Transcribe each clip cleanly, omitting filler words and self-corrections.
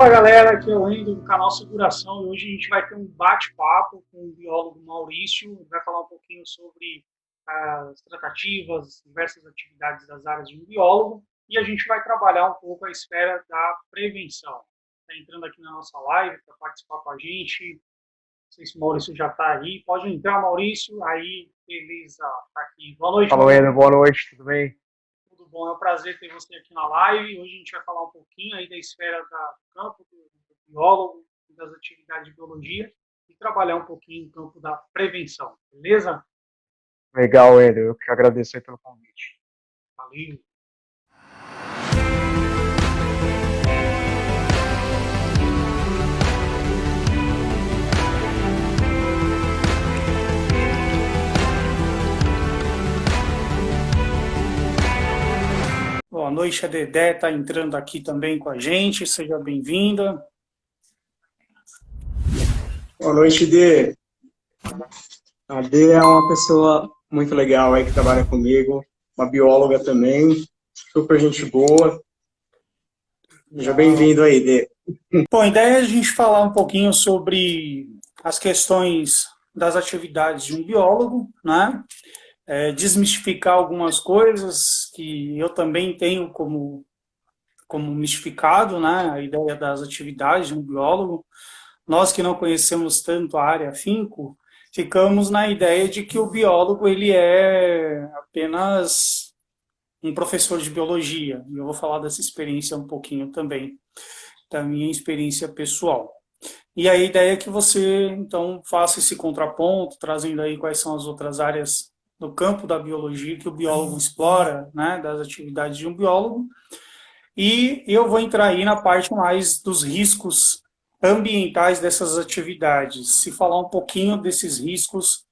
Fala galera, aqui é o Wendel do canal Seguração e hoje a gente vai ter um bate-papo com o biólogo Maurício, vai falar um pouquinho sobre as tratativas, diversas atividades das áreas de um biólogo e a gente vai trabalhar um pouco a esfera da prevenção. Está entrando aqui na nossa live para participar com a gente, não sei se o Maurício já está aí, pode entrar Maurício, aí beleza, tá aqui. Boa noite, Fala, Wendel, boa noite, tudo bem? tudo bom? É um prazer ter você aqui na live. Hoje a gente vai falar um pouquinho aí da esfera do campo do biólogo, das atividades de biologia e trabalhar um pouquinho no campo da prevenção, beleza? Legal, Wendel, eu que agradeço aí pelo convite. Valeu. Boa noite, a Dedé está entrando aqui também com a gente, seja bem-vinda. Boa noite, Dê. A Dê é uma pessoa muito legal aí que trabalha comigo, uma bióloga também, super gente boa. Seja bem-vindo aí, Dê. Bom, a ideia é a gente falar um pouquinho sobre as questões das atividades de um biólogo, né? Desmistificar algumas coisas que eu também tenho como mistificado, né? A ideia das atividades de um biólogo. Nós que não conhecemos tanto a área afinco, ficamos na ideia de que o biólogo ele é apenas um professor de biologia. E eu vou falar dessa experiência um pouquinho também, da minha experiência pessoal. E a ideia é que você, então, faça esse contraponto, trazendo aí quais são as outras áreas do campo da biologia que o biólogo explora, né, das atividades de um biólogo. E eu vou entrar aí na parte mais dos riscos ambientais dessas atividades, se falar um pouquinho desses riscos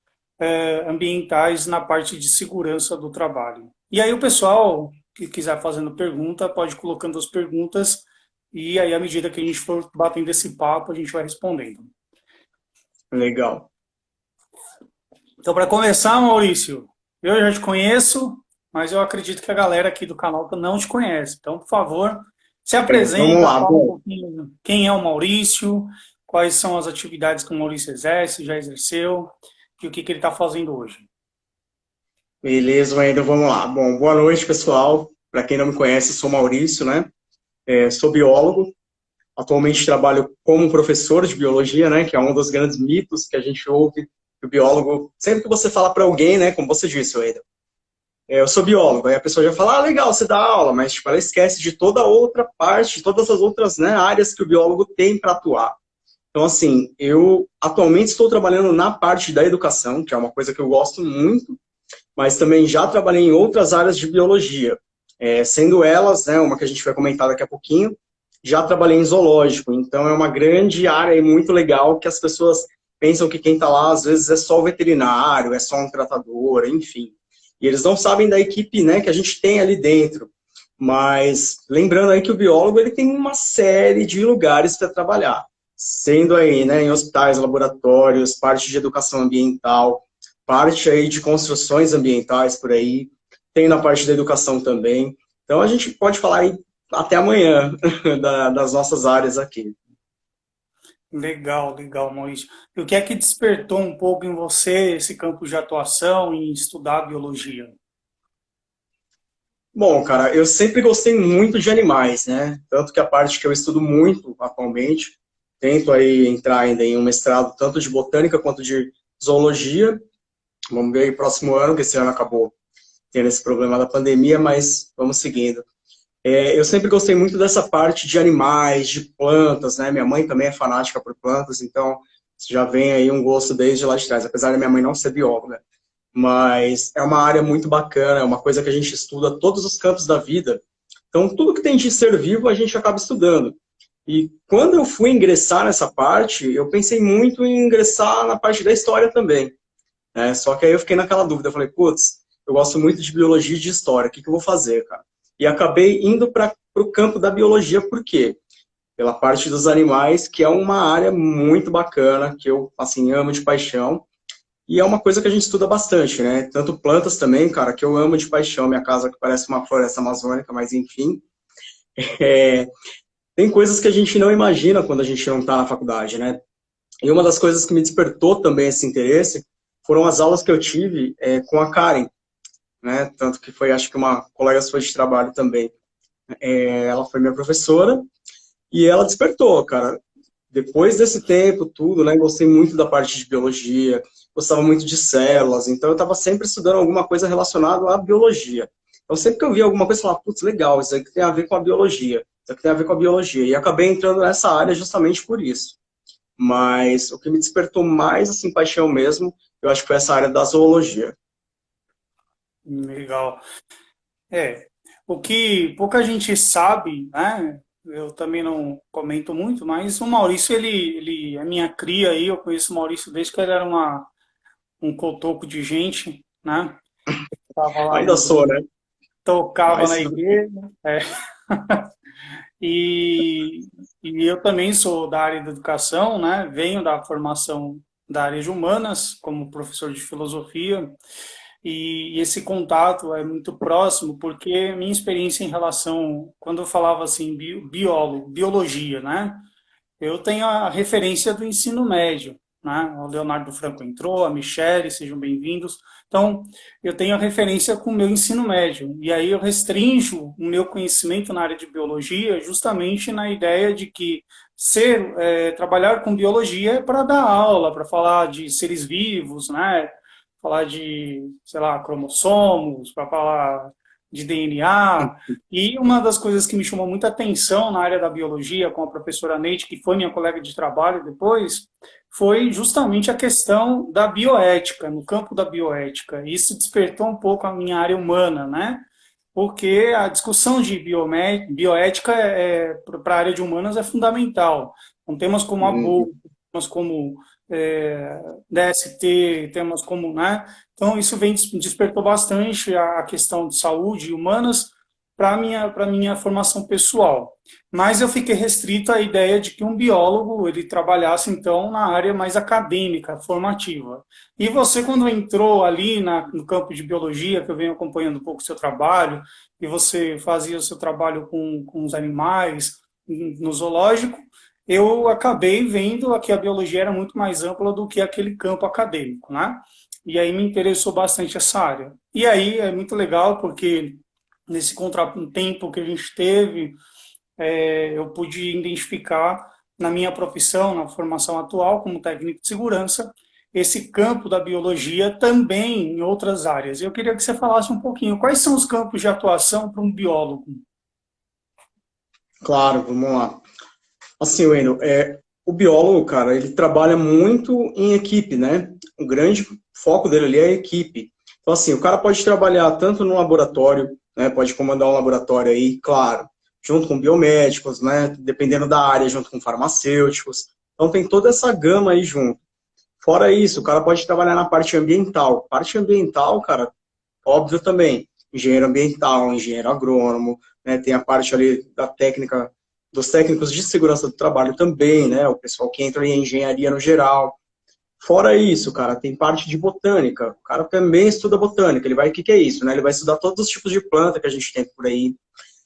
ambientais na parte de segurança do trabalho. E aí o pessoal que quiser fazendo pergunta, pode ir colocando as perguntas e aí à medida que a gente for batendo esse papo, a gente vai respondendo. Legal. Então, para começar, Maurício, eu já te conheço, mas eu acredito que a galera aqui do canal não te conhece. Então, por favor, se Vamos apresenta, lá, fala um bom. pouquinho quem é o Maurício, quais são as atividades que o Maurício exerce, já exerceu, e o que ele está fazendo hoje. Beleza, Wendel, vamos lá. Bom, boa noite, pessoal. Para quem não me conhece, sou Maurício, né? Sou biólogo. Atualmente trabalho como professor de biologia, né? Que é um dos grandes mitos que a gente ouve. Que o biólogo, sempre que você fala para alguém, né? Como você disse, Wendel, eu sou biólogo, aí a pessoa já fala, legal, você dá aula, mas tipo, ela esquece de toda a outra parte, de todas as outras, né, áreas que o biólogo tem para atuar. Então, assim, eu atualmente estou trabalhando na parte da educação, que é uma coisa que eu gosto muito, mas também já trabalhei em outras áreas de biologia, sendo elas, né, uma que a gente vai comentar daqui a pouquinho, já trabalhei em zoológico, então é uma grande área e muito legal que as pessoas pensam que quem está lá, às vezes, é só o veterinário, é só um tratador, enfim. E eles não sabem da equipe, né, que a gente tem ali dentro. Mas lembrando aí que o biólogo ele tem uma série de lugares para trabalhar, sendo aí, né, em hospitais, laboratórios, parte de educação ambiental, parte aí de construções ambientais por aí, tem na parte da educação também. Então a gente pode falar aí até amanhã das nossas áreas aqui. Legal, legal, Maurício. E o que é que despertou um pouco em você esse campo de atuação em estudar biologia? Bom, cara, eu sempre gostei muito de animais, né? Tanto que a parte que eu estudo muito atualmente, tento aí entrar ainda em um mestrado tanto de botânica quanto de zoologia. Vamos ver aí próximo ano, que esse ano acabou tendo esse problema da pandemia, mas vamos seguindo. Eu sempre gostei muito dessa parte de animais, de plantas, né? Minha mãe também é fanática por plantas, então já vem aí um gosto desde lá de trás, apesar da minha mãe não ser bióloga. Mas é uma área muito bacana, é uma coisa que a gente estuda todos os campos da vida. Então, tudo que tem de ser vivo, a gente acaba estudando. E quando eu fui ingressar nessa parte, eu pensei muito em ingressar na parte da história também, né? Só que aí eu fiquei naquela dúvida, eu falei, putz, eu gosto muito de biologia e de história, o que eu vou fazer, cara? E acabei indo para o campo da biologia, por quê? Pela parte dos animais, que é uma área muito bacana, que eu, assim, amo de paixão. E é uma coisa que a gente estuda bastante, né? Tanto plantas também, cara, que eu amo de paixão. Minha casa que parece uma floresta amazônica, mas enfim. É, tem coisas que a gente não imagina quando a gente não está na faculdade, né? E uma das coisas que me despertou também esse interesse foram as aulas que eu tive com a Karen, né? Tanto que foi, acho que uma colega sua de trabalho também. Ela foi minha professora e ela despertou, cara. Depois desse tempo, tudo, né? Gostei muito da parte de biologia, gostava muito de células, então eu estava sempre estudando alguma coisa relacionada à biologia. Então sempre que eu via alguma coisa, eu falava, putz, legal, isso aqui tem a ver com a biologia, isso aqui tem a ver com a biologia. E acabei entrando nessa área justamente por isso. Mas o que me despertou mais, assim, paixão mesmo, eu acho que foi essa área da zoologia. Legal. O que pouca gente sabe, né? Eu também não comento muito, mas o Maurício, ele é minha cria aí, eu conheço o Maurício desde que ele era um cotoco de gente, né? Tava lá Ainda sou, né? tocava na Mas igreja, e, e eu também sou da área da educação, né? Venho da formação da área de humanas, como professor de filosofia, e esse contato é muito próximo, porque minha experiência em relação, quando eu falava assim, biólogo, biologia, né? Eu tenho a referência do ensino médio, né? O Leonardo Franco entrou, a Michele, sejam bem-vindos. Então, eu tenho a referência com o meu ensino médio. E aí eu restringo o meu conhecimento na área de biologia justamente na ideia de que trabalhar com biologia é para dar aula, para falar de seres vivos, né? Falar de, sei lá, cromossomos, para falar de DNA. E uma das coisas que me chamou muita atenção na área da biologia, com a professora Neide, que foi minha colega de trabalho depois, foi justamente a questão da bioética, no campo da bioética. Isso despertou um pouco a minha área humana, né? Porque a discussão de bioética para a área de humanas é fundamental. Com temas como aborto, temas como DST, temas como, né? Então, isso despertou bastante a questão de saúde humanas para minha formação pessoal. Mas eu fiquei restrito à ideia de que um biólogo ele trabalhasse, então, na área mais acadêmica, formativa. E você, quando entrou ali no campo de biologia, que eu venho acompanhando um pouco o seu trabalho, e você fazia o seu trabalho com os animais, no zoológico, eu acabei vendo que a biologia era muito mais ampla do que aquele campo acadêmico, né? E aí me interessou bastante essa área. E aí é muito legal, porque nesse contratempo que a gente teve, eu pude identificar na minha profissão, na formação atual como técnico de segurança, esse campo da biologia também em outras áreas. Eu queria que você falasse um pouquinho, quais são os campos de atuação para um biólogo? claro, vamos lá. Assim, Wendel, o biólogo, cara, ele trabalha muito em equipe, né? O grande foco dele ali é a equipe. Então, assim, o cara pode trabalhar tanto no laboratório, né? Pode comandar um laboratório aí, claro, junto com biomédicos, né? Dependendo da área, junto com farmacêuticos. Então, tem toda essa gama aí junto. Fora isso, o cara pode trabalhar na parte ambiental. Parte ambiental, cara, óbvio também. Engenheiro ambiental, engenheiro agrônomo, né? Tem a parte ali da técnica, dos técnicos de segurança do trabalho também, né? O pessoal que entra em engenharia no geral. Fora isso, cara, tem parte de botânica. O cara também estuda botânica. Ele vai, o que que é isso, né? Ele vai estudar todos os tipos de planta que a gente tem por aí.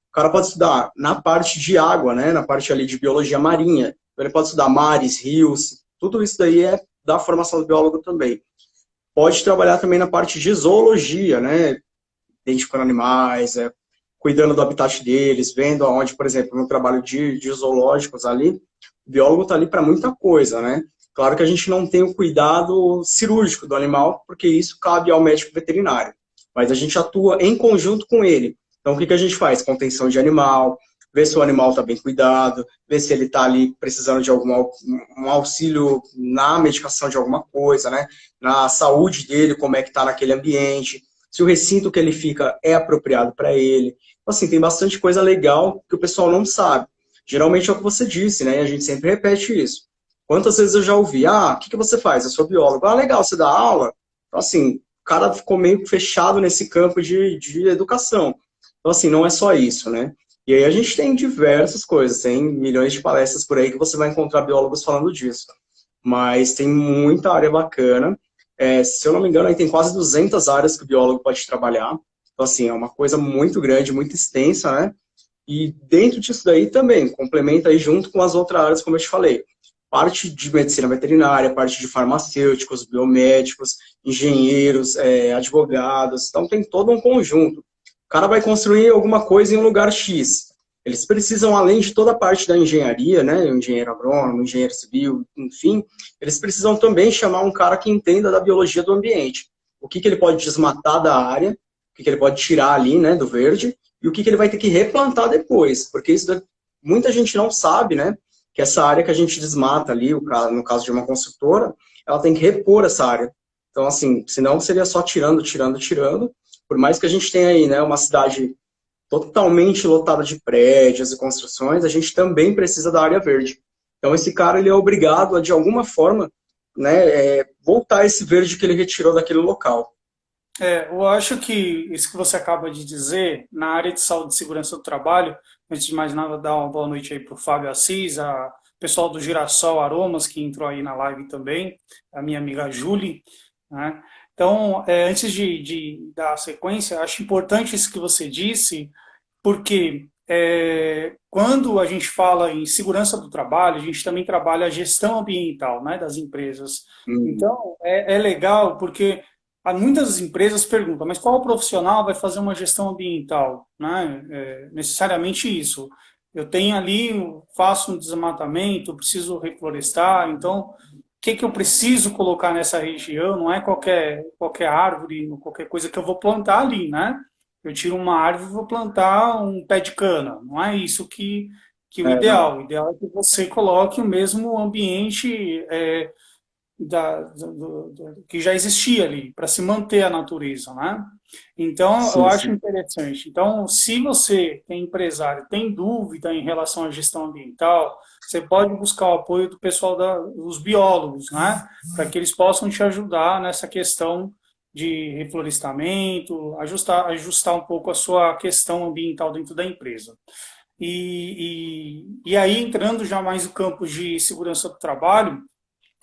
O cara pode estudar na parte de água, né? Na parte ali de biologia marinha. Ele pode estudar mares, rios. Tudo isso daí é da formação do biólogo também. Pode trabalhar também na parte de zoologia, né? Identificando animais, cuidando do habitat deles, vendo aonde, por exemplo, no trabalho de zoológicos ali, o biólogo está ali para muita coisa, né? Claro que a gente não tem o cuidado cirúrgico do animal, porque isso cabe ao médico veterinário, mas a gente atua em conjunto com ele. Então, o que a gente faz? Contenção de animal, ver se o animal está bem cuidado, ver se ele está ali precisando de um auxílio na medicação de alguma coisa, né? Na saúde dele, como é que está naquele ambiente, se o recinto que ele fica é apropriado para ele. Então, assim, tem bastante coisa legal que o pessoal não sabe. Geralmente é o que você disse, né? A gente sempre repete isso. Quantas vezes eu já ouvi, o que você faz? Eu sou biólogo. Ah, legal, você dá aula? Então, assim, o cara ficou meio fechado nesse campo de educação. Então, assim, não é só isso, né? E aí a gente tem diversas coisas, tem milhões de palestras por aí que você vai encontrar biólogos falando disso. Mas tem muita área bacana. Se eu não me engano, aí tem quase 200 áreas que o biólogo pode trabalhar. Então, assim, é uma coisa muito grande, muito extensa, né? E dentro disso daí também, complementa aí junto com as outras áreas, como eu te falei. Parte de medicina veterinária, parte de farmacêuticos, biomédicos, engenheiros, advogados. Então tem todo um conjunto. O cara vai construir alguma coisa em um lugar X. Eles precisam, além de toda a parte da engenharia, né, o engenheiro agrônomo, engenheiro civil, enfim, eles precisam também chamar um cara que entenda da biologia do ambiente. O que ele pode desmatar da área, o que ele pode tirar ali, né, do verde, e o que ele vai ter que replantar depois, porque isso muita gente não sabe, né, que essa área que a gente desmata ali, no caso de uma construtora, ela tem que repor essa área. Então, assim, senão seria só tirando, tirando, tirando. Por mais que a gente tenha aí, né, uma cidade totalmente lotada de prédios e construções, a gente também precisa da área verde. Então, esse cara, ele é obrigado a, de alguma forma, né, voltar esse verde que ele retirou daquele local. Eu acho que isso que você acaba de dizer, na área de saúde e segurança do trabalho, antes de mais nada, dar uma boa noite aí para o Fábio Assis, a pessoal do Girassol Aromas, que entrou aí na live também, a minha amiga Julie, né? Então, antes de dar sequência, acho importante isso que você disse, porque quando a gente fala em segurança do trabalho, a gente também trabalha a gestão ambiental, né, das empresas. Então, é legal porque muitas empresas perguntam, mas qual profissional vai fazer uma gestão ambiental? Né? Necessariamente isso. Eu tenho ali, faço um desmatamento, preciso reflorestar, então o que eu preciso colocar nessa região? Não é qualquer árvore, qualquer coisa que eu vou plantar ali, né? Eu tiro uma árvore e vou plantar um pé de cana. Não é isso que o ideal. O ideal é que você coloque o mesmo ambiente que já existia ali, para se manter a natureza, né? Então, Sim, eu acho sim. interessante. Então, se você, tem empresário, tem dúvida em relação à gestão ambiental, você pode buscar o apoio do pessoal dos biólogos, né? Para que eles possam te ajudar nessa questão de reflorestamento, ajustar um pouco a sua questão ambiental dentro da empresa. E aí, entrando já mais no campo de segurança do trabalho,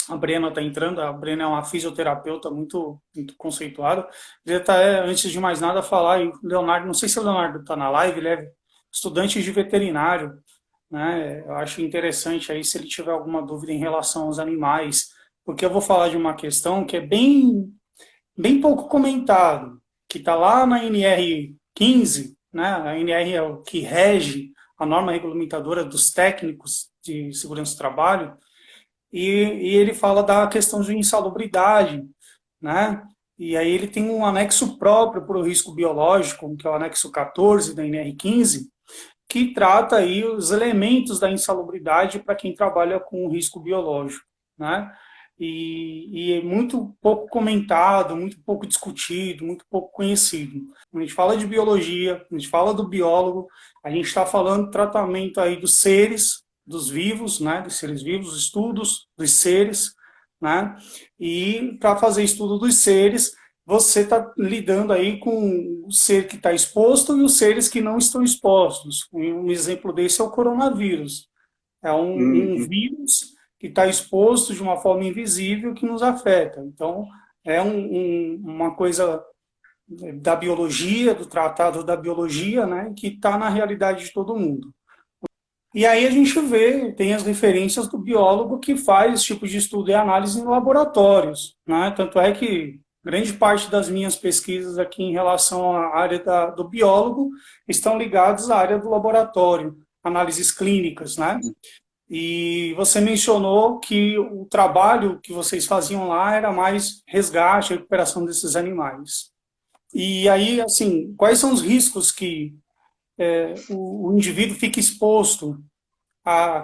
a Brena está entrando, a Brena é uma fisioterapeuta muito, muito conceituada. Queria antes de mais nada, falar, e o Leonardo, não sei se o Leonardo está na live, ele é estudante de veterinário, né? Eu acho interessante aí se ele tiver alguma dúvida em relação aos animais, porque eu vou falar de uma questão que é bem pouco comentado, que está lá na NR 15, né? A NR é o que rege a norma regulamentadora dos técnicos de segurança do trabalho, e ele fala da questão de insalubridade, né? E aí ele tem um anexo próprio para o risco biológico, que é o anexo 14 da NR15, que trata aí os elementos da insalubridade para quem trabalha com risco biológico, né? E é muito pouco comentado, muito pouco discutido, muito pouco conhecido. Quando a gente fala de biologia, a gente fala do biólogo, a gente está falando do tratamento aí dos seres, dos vivos, né, dos seres vivos, estudos dos seres, né, e para fazer estudo dos seres, você está lidando aí com o ser que está exposto e os seres que não estão expostos. Um exemplo desse é o coronavírus. É um vírus que está exposto de uma forma invisível que nos afeta. Então, é uma coisa da biologia, do tratado da biologia, né, que está na realidade de todo mundo. E aí a gente tem as referências do biólogo que faz esse tipo de estudo e análise em laboratórios, né? Tanto é que grande parte das minhas pesquisas aqui em relação à área do biólogo estão ligadas à área do laboratório, análises clínicas, né? E você mencionou que o trabalho que vocês faziam lá era mais resgate, recuperação desses animais. E aí, assim, quais são os riscos que o indivíduo fica exposto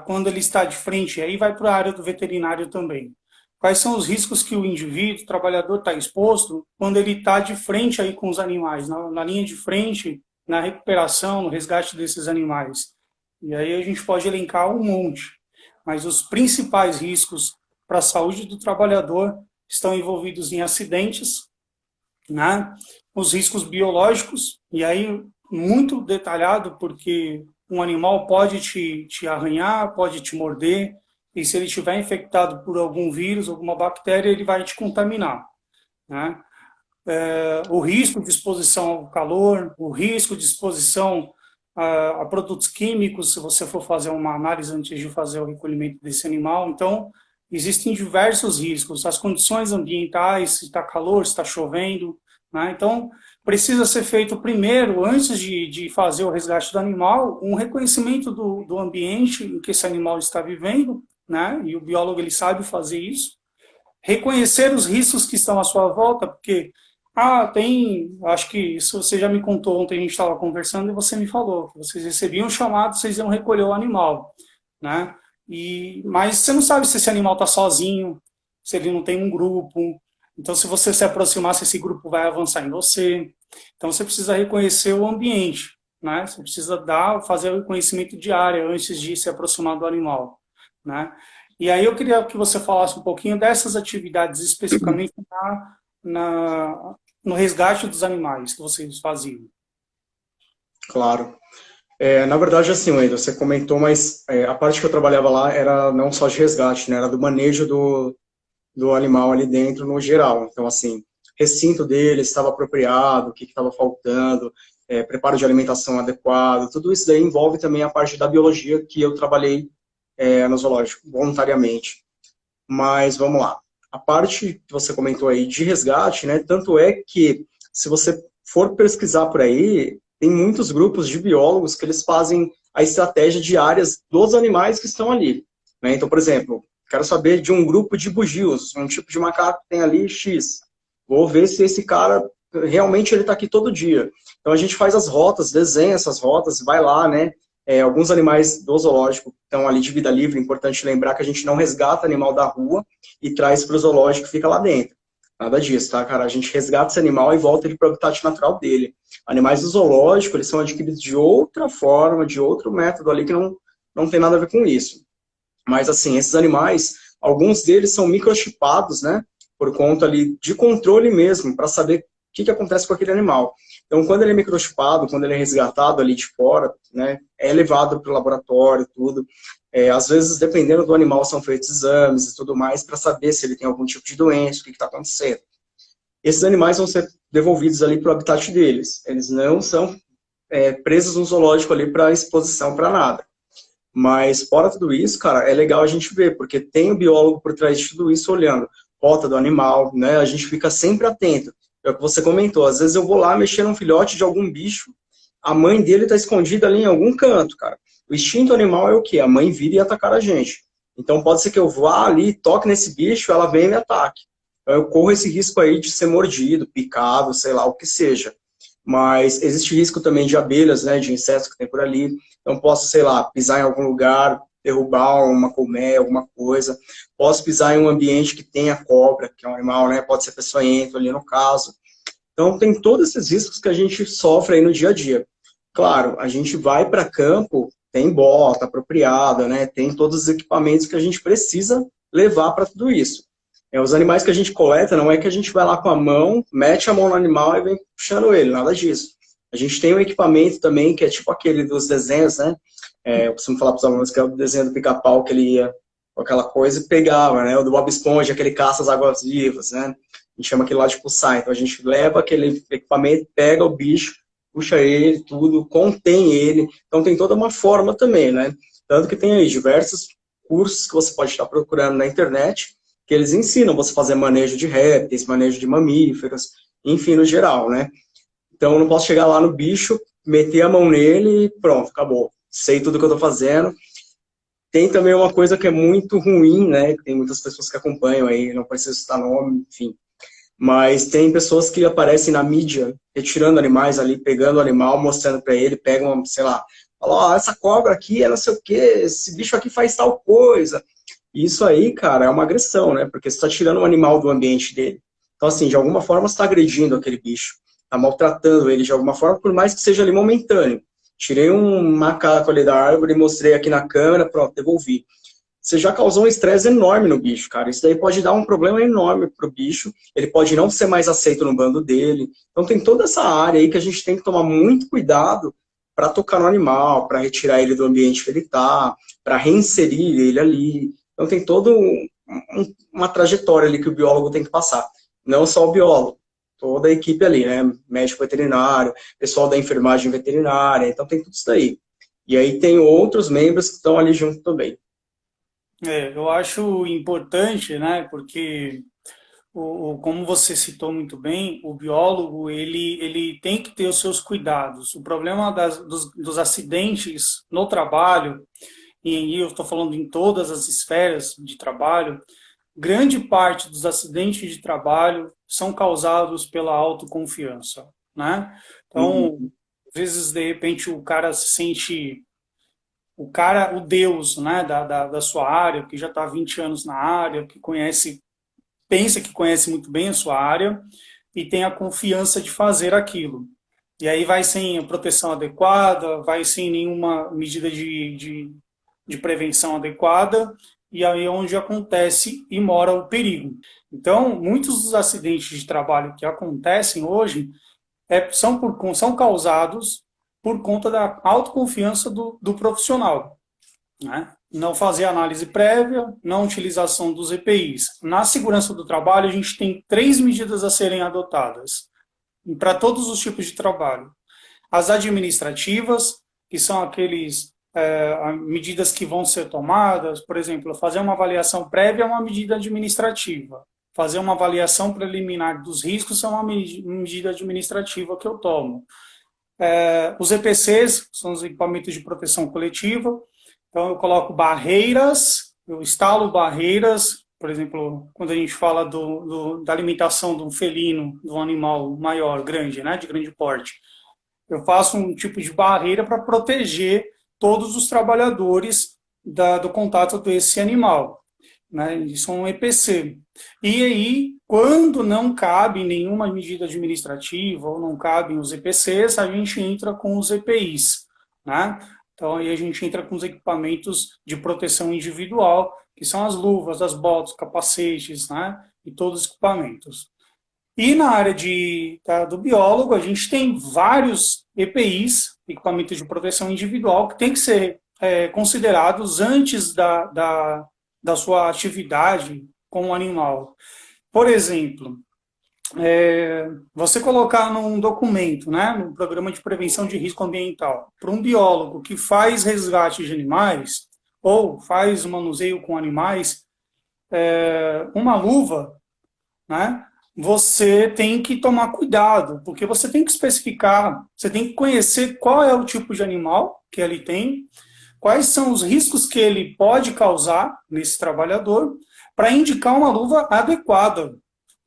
quando ele está de frente? Aí vai para a área do veterinário também. Quais são os riscos que o indivíduo, o trabalhador, está exposto quando ele está de frente aí com os animais, na linha de frente, na recuperação, no resgate desses animais? E aí a gente pode elencar um monte, mas os principais riscos para a saúde do trabalhador estão envolvidos em acidentes, né? Os riscos biológicos, e aí muito detalhado, porque um animal pode te arranhar, pode te morder, e se ele estiver infectado por algum vírus, alguma bactéria, ele vai te contaminar, né? O risco de exposição ao calor, o risco de exposição a produtos químicos, se você for fazer uma análise antes de fazer o recolhimento desse animal. Então, existem diversos riscos, as condições ambientais, se está calor, se está chovendo, né? Então, precisa ser feito primeiro, antes de fazer o resgate do animal, um reconhecimento do ambiente em que esse animal está vivendo, né? E o biólogo ele sabe fazer isso. Reconhecer os riscos que estão à sua volta, porque acho que isso você já me contou ontem, a gente estava conversando e você me falou que vocês recebiam um chamado, vocês iam recolher o animal, né? Mas você não sabe se esse animal está sozinho, se ele não tem um grupo. Então, se você se aproximar, se esse grupo vai avançar em você. Então, você precisa reconhecer o ambiente, né? Você precisa fazer o reconhecimento de área antes de se aproximar do animal, né? E aí eu queria que você falasse um pouquinho dessas atividades, especificamente no resgate dos animais que vocês faziam. Claro. Na verdade, assim, Wendel, você comentou, mas a parte que eu trabalhava lá era não só de resgate, né? Era do manejo do animal ali dentro no geral. Então, assim, recinto dele estava apropriado, o que estava faltando, preparo de alimentação adequado, tudo isso daí envolve também a parte da biologia que eu trabalhei no zoológico, voluntariamente. Mas, vamos lá. A parte que você comentou aí de resgate, né? Tanto é que, se você for pesquisar por aí, tem muitos grupos de biólogos que eles fazem a estratégia de áreas dos animais que estão ali, né? Então, por exemplo, quero saber de um grupo de bugios, um tipo de macaco que tem ali X. Vou ver se esse cara, realmente ele está aqui todo dia. Então, a gente faz as rotas, desenha essas rotas, vai lá, né? Alguns animais do zoológico estão ali de vida livre, importante lembrar que a gente não resgata animal da rua e traz para o zoológico e fica lá dentro. Nada disso, tá, cara? A gente resgata esse animal e volta ele para o habitat natural dele. Animais do zoológico, eles são adquiridos de outra forma, de outro método ali que não tem nada a ver com isso. Mas, assim, esses animais, alguns deles são microchipados, né? Por conta ali de controle mesmo, para saber o que acontece com aquele animal. Então, quando ele é microchipado, quando ele é resgatado ali de fora, né, é levado para o laboratório, tudo. Às vezes, dependendo do animal, são feitos exames e tudo mais para saber se ele tem algum tipo de doença, o que está acontecendo. Esses animais vão ser devolvidos ali para o habitat deles. Eles não são presos no zoológico ali para exposição, para nada. Mas, fora tudo isso, cara, é legal a gente ver, porque tem o biólogo por trás de tudo isso olhando. Rota do animal, né? A gente fica sempre atento. É o que você comentou, às vezes eu vou lá mexer num filhote de algum bicho, a mãe dele está escondida ali em algum canto, cara. O instinto animal é o quê? A mãe vira e atacar a gente. Então pode ser que eu vá ali, toque nesse bicho, ela venha e me ataque. Então eu corro esse risco aí de ser mordido, picado, sei lá, o que seja. Mas existe risco também de abelhas, né, de insetos que tem por ali. Então posso, sei lá, pisar em algum lugar, derrubar uma colmeia, alguma coisa. Posso pisar em um ambiente que tenha cobra, que é um animal, né? Pode ser peçonhento ali no caso. Então, tem todos esses riscos que a gente sofre aí no dia a dia. Claro, a gente vai para campo, tem bota apropriada, né? Tem todos os equipamentos que a gente precisa levar para tudo isso. Os animais que a gente coleta, não é que a gente vai lá com a mão, mete a mão no animal e vem puxando ele, nada disso. A gente tem um equipamento também, que é tipo aquele dos desenhos, né? Eu costumo falar para os alunos que é o desenho do pica-pau, que ele ia com aquela coisa e pegava, né? O do Bob Esponja, aquele caça às águas-vivas, né? A gente chama aquele lá de pulsar. Então a gente leva aquele equipamento, pega o bicho, puxa ele, tudo, contém ele. Então tem toda uma forma também, né? Tanto que tem aí diversos cursos que você pode estar procurando na internet, que eles ensinam você a fazer manejo de répteis, manejo de mamíferos, enfim, no geral, né? Então eu não posso chegar lá no bicho, meter a mão nele e pronto, acabou. Sei tudo que eu estou fazendo. Tem também uma coisa que é muito ruim, né? Tem muitas pessoas que acompanham aí, não preciso citar nome, enfim. Mas tem pessoas que aparecem na mídia, retirando animais ali, pegando o animal, mostrando para ele, pegam, sei lá, falam, ó, essa cobra aqui é não sei o quê, esse bicho aqui faz tal coisa. E isso aí, cara, é uma agressão, né? Porque você está tirando o animal do ambiente dele. Então, assim, de alguma forma você está agredindo aquele bicho, está maltratando ele de alguma forma, por mais que seja ali momentâneo. Tirei um macaco ali da árvore, mostrei aqui na câmera, pronto, devolvi. Você já causou um estresse enorme no bicho, cara. Isso daí pode dar um problema enorme pro bicho. Ele pode não ser mais aceito no bando dele. Então tem toda essa área aí que a gente tem que tomar muito cuidado para tocar no animal, para retirar ele do ambiente que ele está, para reinserir ele ali. Então tem toda uma trajetória ali que o biólogo tem que passar. Não só o biólogo. toda a equipe ali, né? Médico veterinário, pessoal da enfermagem veterinária, então tem tudo isso daí. E aí tem outros membros que estão ali junto também. Eu acho importante, né, porque como você citou muito bem, o biólogo ele tem que ter os seus cuidados. O problema dos acidentes no trabalho, e aí eu estou falando em todas as esferas de trabalho, grande parte dos acidentes de trabalho são causados pela autoconfiança, né? Então, às vezes, de repente, o cara se sente o Deus, né, da sua área, que já está há 20 anos na área, que conhece, pensa que conhece muito bem a sua área e tem a confiança de fazer aquilo. E aí vai sem a proteção adequada, vai sem nenhuma medida de prevenção adequada, e aí é onde acontece e mora o perigo. Então, muitos dos acidentes de trabalho que acontecem hoje são causados por conta da autoconfiança do profissional, né? Não fazer análise prévia, não utilização dos EPIs. Na segurança do trabalho, a gente tem 3 medidas a serem adotadas para todos os tipos de trabalho. As administrativas, que são aqueles medidas que vão ser tomadas, por exemplo, fazer uma avaliação prévia é uma medida administrativa. Fazer uma avaliação preliminar dos riscos é uma medida administrativa que eu tomo. Os EPCs, são os equipamentos de proteção coletiva, então eu coloco barreiras, eu instalo barreiras, por exemplo, quando a gente fala da alimentação de um felino, de um animal maior, grande, né, de grande porte, eu faço um tipo de barreira para proteger todos os trabalhadores do contato desse animal, né? Isso é um EPC. E aí, quando não cabe nenhuma medida administrativa ou não cabem os EPCs, a gente entra com os EPIs, né? Então, aí a gente entra com os equipamentos de proteção individual, que são as luvas, as botas, capacetes, né? E todos os equipamentos. E na área do biólogo, a gente tem vários EPIs, equipamentos de proteção individual, que tem que ser considerados antes da sua atividade com o animal. Por exemplo, você colocar num documento, né, no programa de prevenção de risco ambiental, para um biólogo que faz resgate de animais ou faz manuseio com animais, uma luva, né, você tem que tomar cuidado, porque você tem que especificar, você tem que conhecer qual é o tipo de animal que ele tem, quais são os riscos que ele pode causar nesse trabalhador, para indicar uma luva adequada,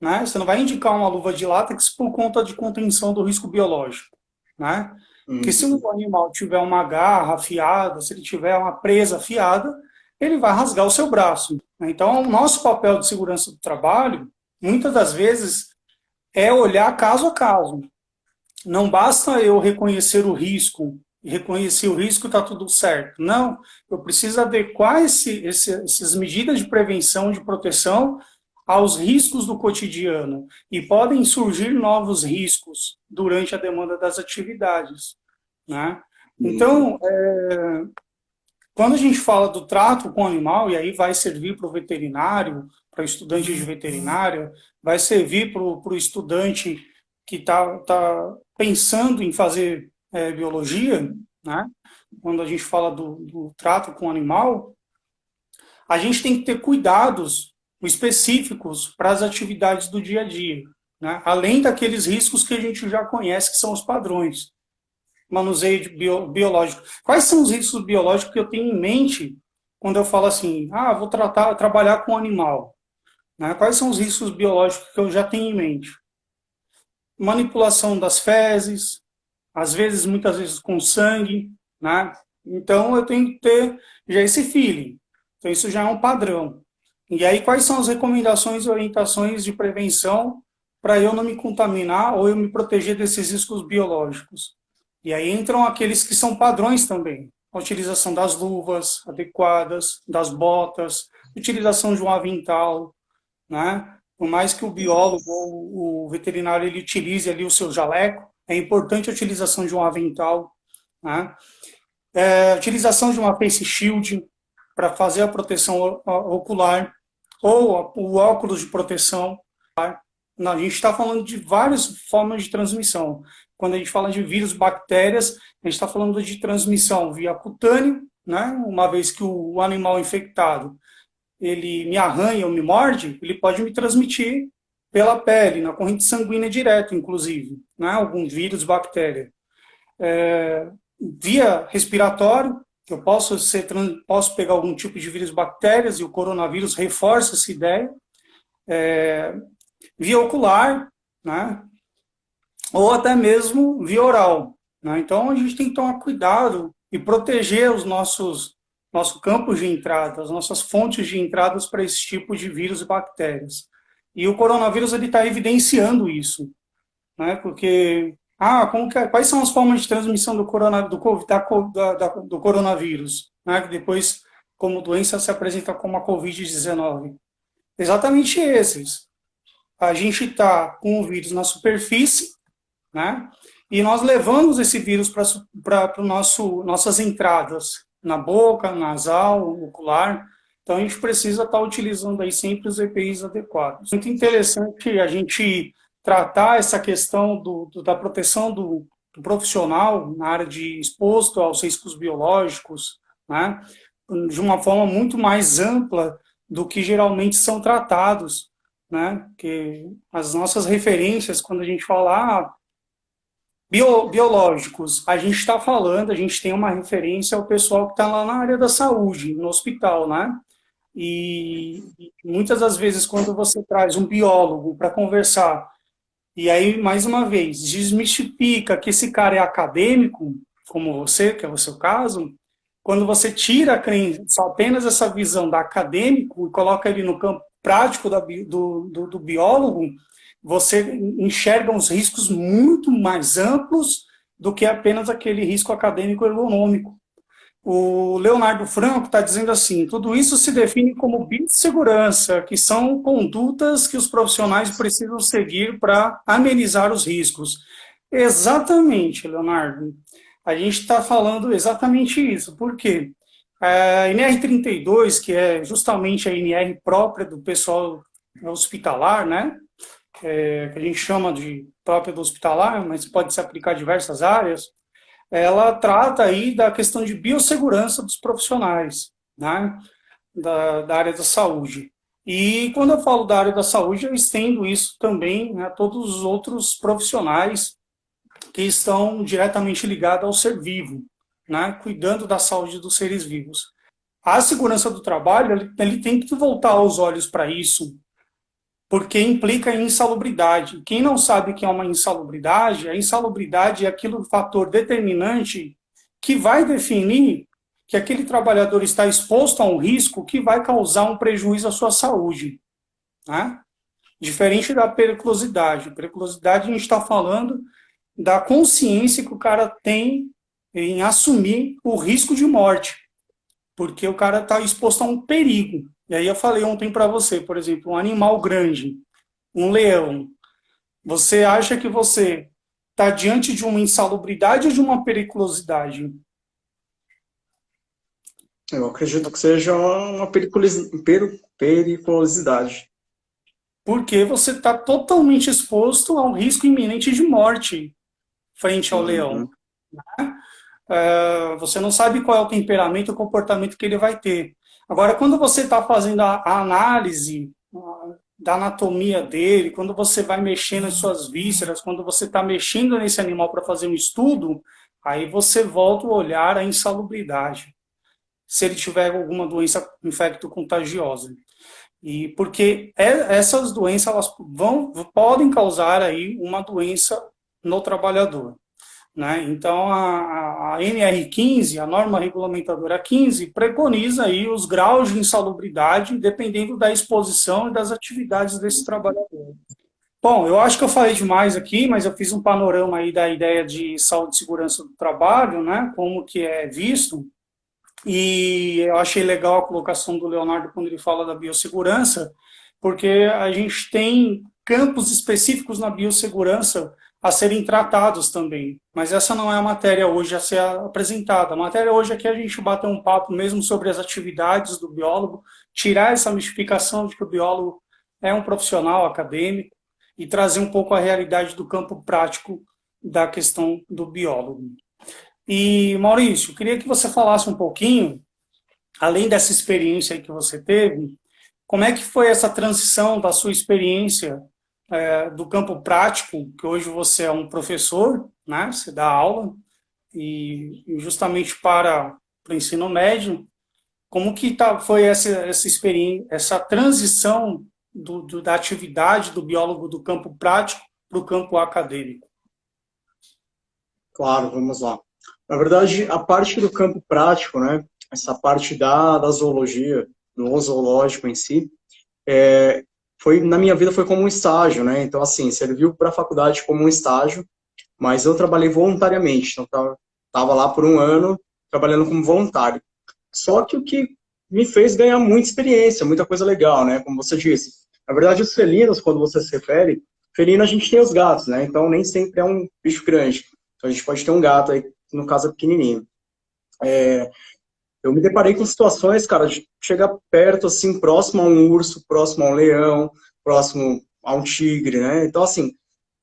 né? Você não vai indicar uma luva de látex por conta de contenção do risco biológico, né? Porque se o animal tiver uma garra afiada, se ele tiver uma presa afiada, ele vai rasgar o seu braço. Então, o nosso papel de segurança do trabalho, muitas das vezes, é olhar caso a caso. Não basta eu reconhecer o risco e está tudo certo. Não, eu preciso adequar essas medidas de prevenção, de proteção aos riscos do cotidiano. E podem surgir novos riscos durante a demanda das atividades, né? Então, quando a gente fala do trato com o animal, e aí vai servir para o veterinário, para o estudante de veterinária, vai servir para o estudante que tá pensando em fazer biologia, né? Quando a gente fala do trato com o animal, a gente tem que ter cuidados específicos para as atividades do dia a dia, né? Além daqueles riscos que a gente já conhece, que são os padrões. Manuseio biológico. Quais são os riscos biológicos que eu tenho em mente quando eu falo assim, vou trabalhar com animal, né? Quais são os riscos biológicos que eu já tenho em mente? Manipulação das fezes, muitas vezes com sangue, né? Então eu tenho que ter já esse feeling. Então isso já é um padrão. E aí quais são as recomendações e orientações de prevenção para eu não me contaminar ou eu me proteger desses riscos biológicos? E aí entram aqueles que são padrões também. A utilização das luvas adequadas, das botas, utilização de um avental, né? Por mais que o biólogo ou o veterinário ele utilize ali o seu jaleco, é importante a utilização de um avental, né? A utilização de uma face shield para fazer a proteção ocular, ou o óculos de proteção. a gente está falando de várias formas de transmissão. Quando a gente fala de vírus, bactérias, a gente está falando de transmissão via cutânea, né? Uma vez que o animal infectado ele me arranha ou me morde, ele pode me transmitir pela pele, na corrente sanguínea direto, inclusive, né? Algum vírus, bactéria. Via respiratório, que eu posso pegar algum tipo de vírus, bactérias, e o coronavírus reforça essa ideia. Via ocular, né? Ou até mesmo via oral, né? Então, a gente tem que tomar cuidado e proteger os nossos campos de entrada, as nossas fontes de entradas para esse tipo de vírus e bactérias. E o coronavírus está evidenciando isso, né? Porque, quais são as formas de transmissão do coronavírus, né? Que depois, como doença, se apresenta como a Covid-19. Exatamente esses. A gente está com o vírus na superfície, né? E nós levamos esse vírus para nossas entradas, na boca, nasal, ocular. Então, a gente precisa estar utilizando aí sempre os EPIs adequados. Muito interessante a gente tratar essa questão da proteção do profissional na área de exposto aos riscos biológicos, né? De uma forma muito mais ampla do que geralmente são tratados, né? Que as nossas referências, quando a gente fala biológicos, a gente tem uma referência ao pessoal que está lá na área da saúde, no hospital, né? E muitas das vezes, quando você traz um biólogo para conversar, e aí, mais uma vez, desmistifica que esse cara é acadêmico, como você, que é o seu caso, quando você tira apenas essa visão da acadêmico e coloca ele no campo prático do biólogo, você enxerga uns riscos muito mais amplos do que apenas aquele risco acadêmico ergonômico. O Leonardo Franco está dizendo assim, tudo isso se define como biossegurança, que são condutas que os profissionais precisam seguir para amenizar os riscos. Exatamente, Leonardo. A gente está falando exatamente isso. Por quê? A NR32, que é justamente a NR própria do pessoal hospitalar, né? Que a gente chama de própria do hospitalar, mas pode se aplicar a diversas áreas, ela trata aí da questão de biossegurança dos profissionais, né? Da área da saúde. E quando eu falo da área da saúde, eu estendo isso também, né, a todos os outros profissionais que estão diretamente ligados ao ser vivo, né, cuidando da saúde dos seres vivos. A segurança do trabalho, ele tem que voltar os olhos para isso, porque implica em insalubridade. Quem não sabe o que é uma insalubridade, a insalubridade é aquele fator determinante que vai definir que aquele trabalhador está exposto a um risco que vai causar um prejuízo à sua saúde, né? Diferente da periculosidade. Periculosidade, a gente está falando da consciência que o cara tem em assumir o risco de morte, porque o cara está exposto a um perigo. E aí eu falei ontem para você, por exemplo, um animal grande, um leão. Você acha que você está diante de uma insalubridade ou de uma periculosidade? Eu acredito que seja uma periculosidade. Porque você está totalmente exposto a um risco iminente de morte frente ao leão. Você não sabe qual é o temperamento e o comportamento que ele vai ter. Agora, quando você está fazendo a análise da anatomia dele, quando você vai mexendo nas suas vísceras, quando você está mexendo nesse animal para fazer um estudo, aí você volta o olhar à insalubridade, se ele tiver alguma doença infecto-contagiosa. E porque essas doenças elas podem causar aí uma doença no trabalhador, né? Então, a NR15, a norma regulamentadora 15, preconiza aí os graus de insalubridade dependendo da exposição e das atividades desse trabalhador. Bom, eu acho que eu falei demais aqui, mas eu fiz um panorama aí da ideia de saúde e segurança do trabalho, né? Como que é visto. E eu achei legal a colocação do Leonardo quando ele fala da biossegurança, porque a gente tem campos específicos na biossegurança a serem tratados também. Mas essa não é a matéria hoje a ser apresentada. A matéria hoje é que a gente bater um papo mesmo sobre as atividades do biólogo, tirar essa mistificação de que o biólogo é um profissional acadêmico e trazer um pouco a realidade do campo prático da questão do biólogo. E, Maurício, queria que você falasse um pouquinho, além dessa experiência que você teve, como é que foi essa transição da sua experiência do campo prático, que hoje você é um professor, né? Você dá aula, e justamente para o ensino médio, como que foi essa experiência, essa transição da atividade do biólogo do campo prático para o campo acadêmico? Claro, vamos lá. Na verdade, a parte do campo prático, né, essa parte da zoologia, do zoológico em si, na minha vida foi como um estágio, né? Então, assim, serviu para a faculdade como um estágio, mas eu trabalhei voluntariamente. Então, estava lá por um ano trabalhando como voluntário. Só que o que me fez ganhar muita experiência, muita coisa legal, né? Como você disse. Na verdade, os felinos, quando você se refere, felino a gente tem os gatos, né? Então, nem sempre é um bicho grande. Então, a gente pode ter um gato aí, no caso, é pequenininho. Eu me deparei com situações, cara, de chegar perto, assim, próximo a um urso, próximo a um leão, próximo a um tigre, né? Então, assim,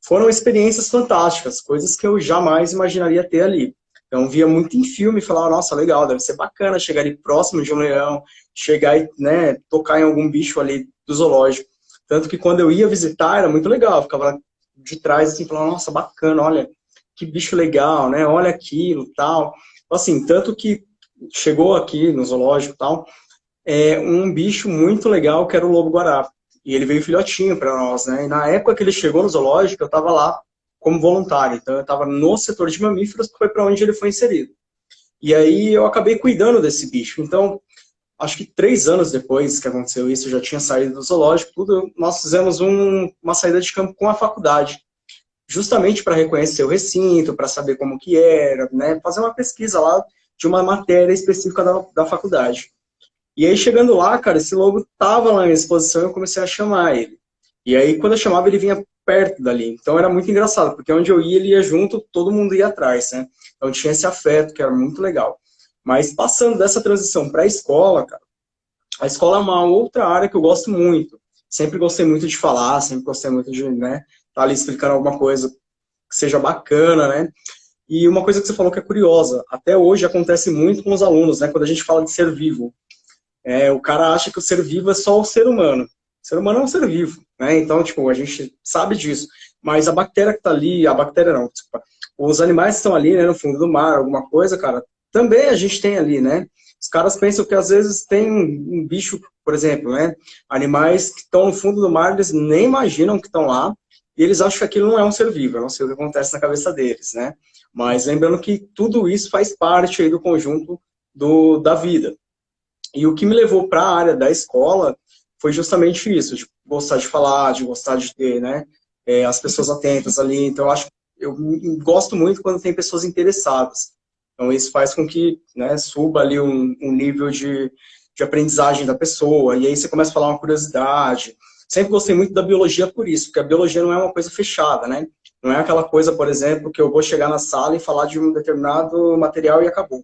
foram experiências fantásticas, coisas que eu jamais imaginaria ter ali. Então, via muito em filme e falava, nossa, legal, deve ser bacana chegar ali próximo de um leão, chegar e, né, tocar em algum bicho ali do zoológico. Tanto que quando eu ia visitar, era muito legal, eu ficava de trás, assim, falando, nossa, bacana, olha, que bicho legal, né, olha aquilo, tal. Assim, tanto que chegou aqui no zoológico e tal, um bicho muito legal que era o lobo-guará. E ele veio filhotinho para nós, né? E na época que ele chegou no zoológico, eu estava lá como voluntário. Então eu estava no setor de mamíferos, que foi para onde ele foi inserido. E aí eu acabei cuidando desse bicho. Então, acho que 3 anos depois que aconteceu isso, eu já tinha saído do zoológico, tudo, nós fizemos uma saída de campo com a faculdade. Justamente para reconhecer o recinto, para saber como que era, né? Fazer uma pesquisa lá de uma matéria específica da faculdade. E aí, chegando lá, cara, esse lobo tava lá na exposição e eu comecei a chamar ele. E aí, quando eu chamava, ele vinha perto dali. Então, era muito engraçado, porque onde eu ia, ele ia junto, todo mundo ia atrás, né? Então, tinha esse afeto, que era muito legal. Mas, passando dessa transição para a escola, cara, a escola é uma outra área que eu gosto muito. Sempre gostei muito de falar, sempre gostei muito de, né, estar ali explicando alguma coisa que seja bacana, né? E uma coisa que você falou que é curiosa, até hoje acontece muito com os alunos, né? Quando a gente fala de ser vivo. O cara acha que o ser vivo é só o ser humano. O ser humano é um ser vivo, né? Então, tipo, a gente sabe disso. Mas a bactéria que tá ali, a bactéria não, desculpa, os animais que estão ali, né, no fundo do mar, alguma coisa, cara, também a gente tem ali, né? Os caras pensam que às vezes tem um bicho, por exemplo, né? Animais que estão no fundo do mar, eles nem imaginam que estão lá, e eles acham que aquilo não é um ser vivo, eu não sei o que acontece na cabeça deles, né? Mas lembrando que tudo isso faz parte aí do conjunto da vida. E o que me levou para a área da escola foi justamente isso, de gostar de falar, de gostar de ter, né, as pessoas atentas ali. Então, eu gosto muito quando tem pessoas interessadas. Então, isso faz com que, né, suba ali um nível de aprendizagem da pessoa. E aí você começa a falar uma curiosidade. Sempre gostei muito da biologia por isso, porque a biologia não é uma coisa fechada, né? Não é aquela coisa, por exemplo, que eu vou chegar na sala e falar de um determinado material e acabou.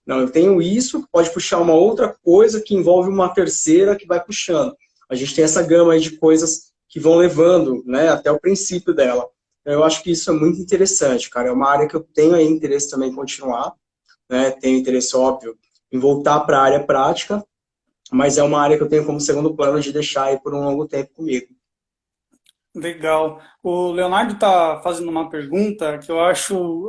Não, eu tenho isso, que pode puxar uma outra coisa que envolve uma terceira que vai puxando. A gente tem essa gama aí de coisas que vão levando, né, até o princípio dela. Eu acho que isso é muito interessante, cara. É uma área que eu tenho aí interesse também em continuar, né? Tenho interesse, óbvio, em voltar para a área prática, mas é uma área que eu tenho como segundo plano de deixar aí por um longo tempo comigo. Legal. O Leonardo está fazendo uma pergunta que eu acho.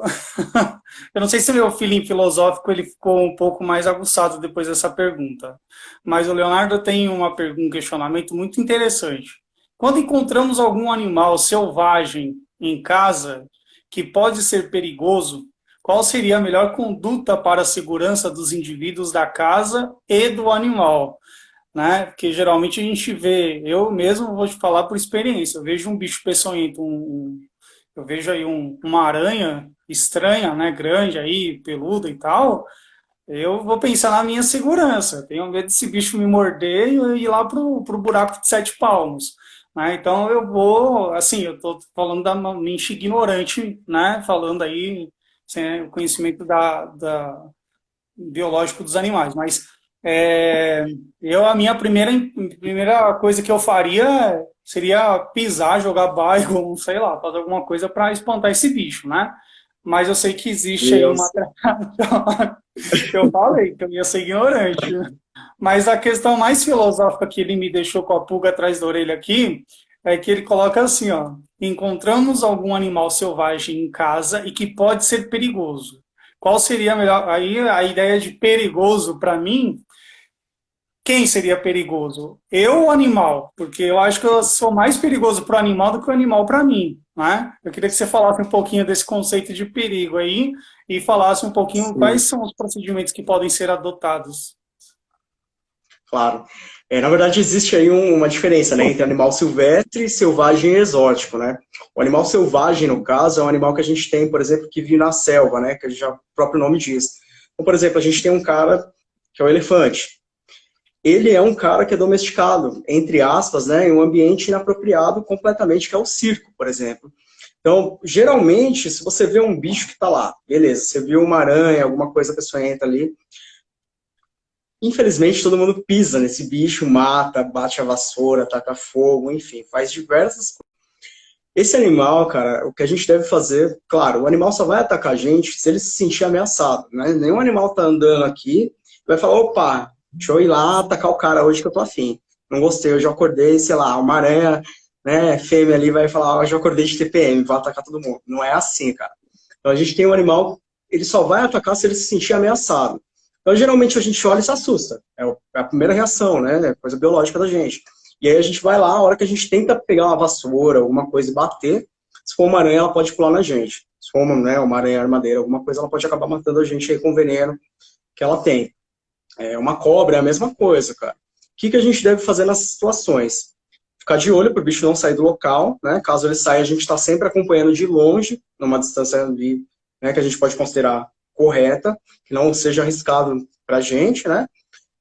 Eu não sei se meu feeling filosófico ele ficou um pouco mais aguçado depois dessa pergunta, mas o Leonardo tem um questionamento muito interessante. Quando encontramos algum animal selvagem em casa que pode ser perigoso, qual seria a melhor conduta para a segurança dos indivíduos da casa e do animal? Né? Porque geralmente a gente vê, eu mesmo vou te falar por experiência, eu vejo um bicho peçonhento, eu vejo aí uma aranha estranha, né, grande aí, peluda e tal, eu vou pensar na minha segurança, tenho medo desse bicho me morder e ir lá pro buraco de 7 palmos. Né? Então eu vou, assim, eu estou falando da mente ignorante, né, falando aí sem o conhecimento da biológico dos animais, mas a minha primeira coisa que eu faria seria pisar, jogar bairro, sei lá, fazer alguma coisa para espantar esse bicho, né? Mas eu sei que existe aí uma... Deus. Eu falei que eu ia ser ignorante, né? Mas a questão mais filosófica que ele me deixou com a pulga atrás da orelha aqui é que ele coloca assim, ó: encontramos algum animal selvagem em casa e que pode ser perigoso. Qual seria a melhor? Aí a ideia de perigoso para mim, quem seria perigoso? Eu ou o animal? Porque eu acho que eu sou mais perigoso para o animal do que o animal para mim, né? Eu queria que você falasse um pouquinho desse conceito de perigo aí e falasse um pouquinho quais Sim, são os procedimentos que podem ser adotados. claro. Na verdade, existe aí uma diferença, né, entre animal silvestre, selvagem e exótico, né? O animal selvagem, no caso, é um animal que a gente tem, por exemplo, que vive na selva, né, que já o próprio nome diz. Então, por exemplo, a gente tem um cara que é o elefante. Ele é um cara que é domesticado, entre aspas, né, em um ambiente inapropriado completamente, que é o circo, por exemplo. Então, geralmente, se você vê um bicho que está lá, beleza, você viu uma aranha, alguma coisa peçonhenta ali, infelizmente todo mundo pisa nesse bicho, mata, bate a vassoura, taca fogo, enfim, faz diversas coisas. Esse animal, cara, o que a gente deve fazer, claro, o animal só vai atacar a gente se ele se sentir ameaçado, né? Nenhum animal tá andando aqui e vai falar: opa, deixa eu ir lá atacar o cara hoje que eu tô afim. Não gostei, eu já acordei, sei lá, uma aranha, né, fêmea ali vai falar: hoje eu acordei de TPM, vou atacar todo mundo. Não é assim, cara. Então a gente tem um animal, ele só vai atacar se ele se sentir ameaçado. Então geralmente a gente olha e se assusta. É a primeira reação, né? É coisa biológica da gente. E aí a gente vai lá, a hora que a gente tenta pegar uma vassoura, alguma coisa e bater, se for uma aranha, ela pode pular na gente. Se for uma, né, uma aranha armadeira, alguma coisa, ela pode acabar matando a gente aí com o veneno que ela tem. Uma cobra é a mesma coisa, cara. O que a gente deve fazer nessas situações? Ficar de olho para o bicho não sair do local, né? Caso ele saia, a gente está sempre acompanhando de longe, numa distância ali, né, que a gente pode considerar correta, que não seja arriscado para a gente, né?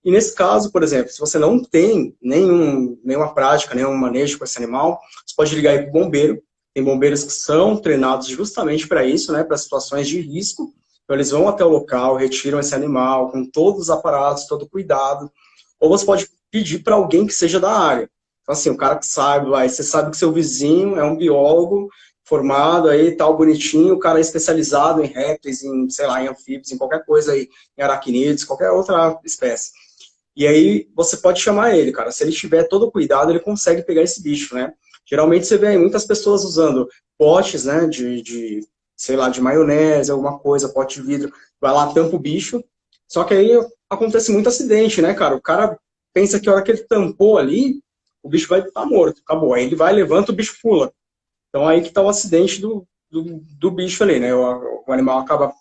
E nesse caso, por exemplo, se você não tem nenhuma prática, nenhum manejo com esse animal, você pode ligar aí para o bombeiro. Tem bombeiros que são treinados justamente para isso, né, para situações de risco. Então eles vão até o local, retiram esse animal com todos os aparatos, todo o cuidado. Ou você pode pedir para alguém que seja da área. Então assim, o cara que sabe, você sabe que seu vizinho é um biólogo formado aí, tal, bonitinho, o cara é especializado em répteis, em, sei lá, em anfíbios, em qualquer coisa aí, em aracnídeos, qualquer outra espécie. E aí você pode chamar ele, cara. Se ele tiver todo o cuidado, ele consegue pegar esse bicho, né? Geralmente você vê aí muitas pessoas usando potes, né, sei lá, de maionese, alguma coisa, pote de vidro, vai lá, tampa o bicho. Só que aí acontece muito acidente, né, cara? O cara pensa que a hora que ele tampou ali, o bicho vai estar morto, acabou. Aí ele vai, levanta, o bicho pula. Então aí que tá o acidente do bicho ali, né? O animal acaba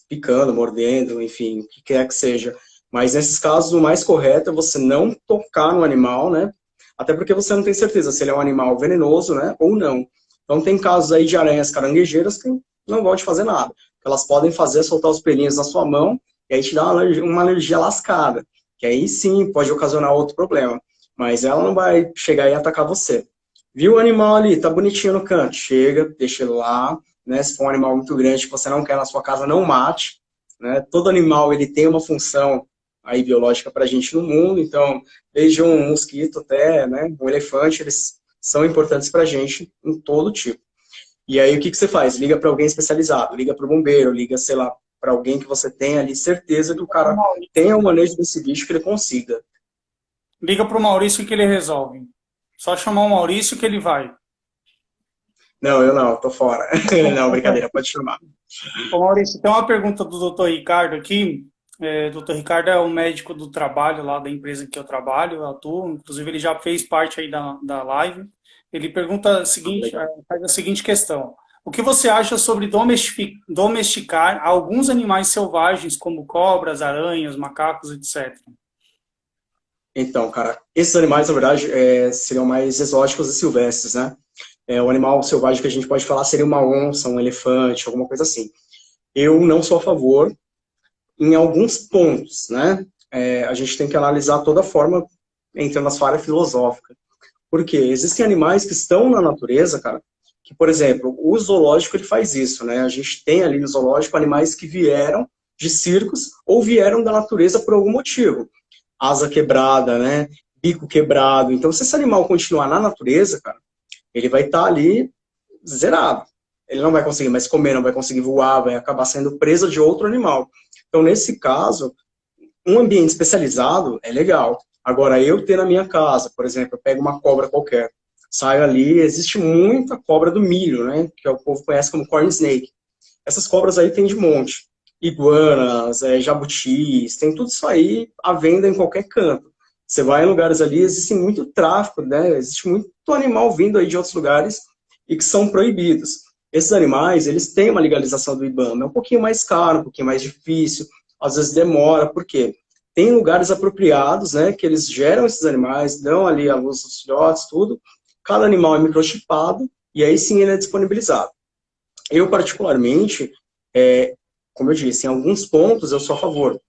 picando, mordendo, enfim, o que quer que seja. Mas nesses casos, o mais correto é você não tocar no animal, né? Até porque você não tem certeza se ele é um animal venenoso, né? Ou não. Então tem casos aí de aranhas caranguejeiras que não vão te fazer nada. Elas podem fazer soltar os pelinhos na sua mão e aí te dá uma alergia lascada. Que aí sim pode ocasionar outro problema. Mas ela não vai chegar e atacar você. Viu o animal ali, tá bonitinho no canto, chega, deixa ele lá, né? Se for um animal muito grande que você não quer na sua casa, não mate, né? Todo animal ele tem uma função aí biológica para a gente no mundo, então desde um mosquito até, né, um elefante, eles são importantes para a gente em todo tipo. E aí o que você faz? Liga para alguém especializado, liga para o bombeiro, liga, sei lá, para alguém que você tenha ali certeza que o cara tenha o manejo desse bicho que ele consiga. Liga para o Maurício que ele resolve. Só chamar o Maurício que ele vai. Não, eu não, tô fora. Não, brincadeira, pode chamar. Ô Maurício, tem uma pergunta do Dr. Ricardo aqui. Dr. Ricardo é o médico do trabalho lá da empresa que eu trabalho, eu atuo. Inclusive, ele já fez parte aí da live. Ele pergunta faz a seguinte questão: o que você acha sobre domesticar alguns animais selvagens, como cobras, aranhas, macacos, etc.? Então, cara, esses animais, na verdade, seriam mais exóticos e silvestres, né? O animal selvagem que a gente pode falar seria uma onça, um elefante, alguma coisa assim. Eu não sou a favor em alguns pontos, né? A gente tem que analisar toda a forma, entrando na sua área filosófica. Porque existem animais que estão na natureza, cara, que, por exemplo, o zoológico ele faz isso, né? A gente tem ali no zoológico animais que vieram de circos ou vieram da natureza por algum motivo. Asa quebrada, né? bico quebrado. Então, se esse animal continuar na natureza, cara, ele vai estar ali zerado. Ele não vai conseguir mais comer, não vai conseguir voar, vai acabar sendo presa de outro animal. Então, nesse caso, um ambiente especializado é legal. Agora, eu ter na minha casa, por exemplo, eu pego uma cobra qualquer, saio ali, existe muita cobra do milho, né? Que o povo conhece como corn snake. Essas cobras aí tem de monte. Iguanas, jabutis, tem tudo isso aí à venda em qualquer canto. Você vai em lugares ali, existe muito tráfico, né? Existe muito animal vindo aí de outros lugares e que são proibidos. Esses animais, eles têm uma legalização do IBAMA. É um pouquinho mais caro, um pouquinho mais difícil, às vezes demora, por quê? Tem lugares apropriados, né, que eles geram esses animais, dão ali a luz dos filhotes, tudo. Cada animal é microchipado e aí sim ele é disponibilizado. Eu, particularmente, como eu disse, em alguns pontos eu sou a favor.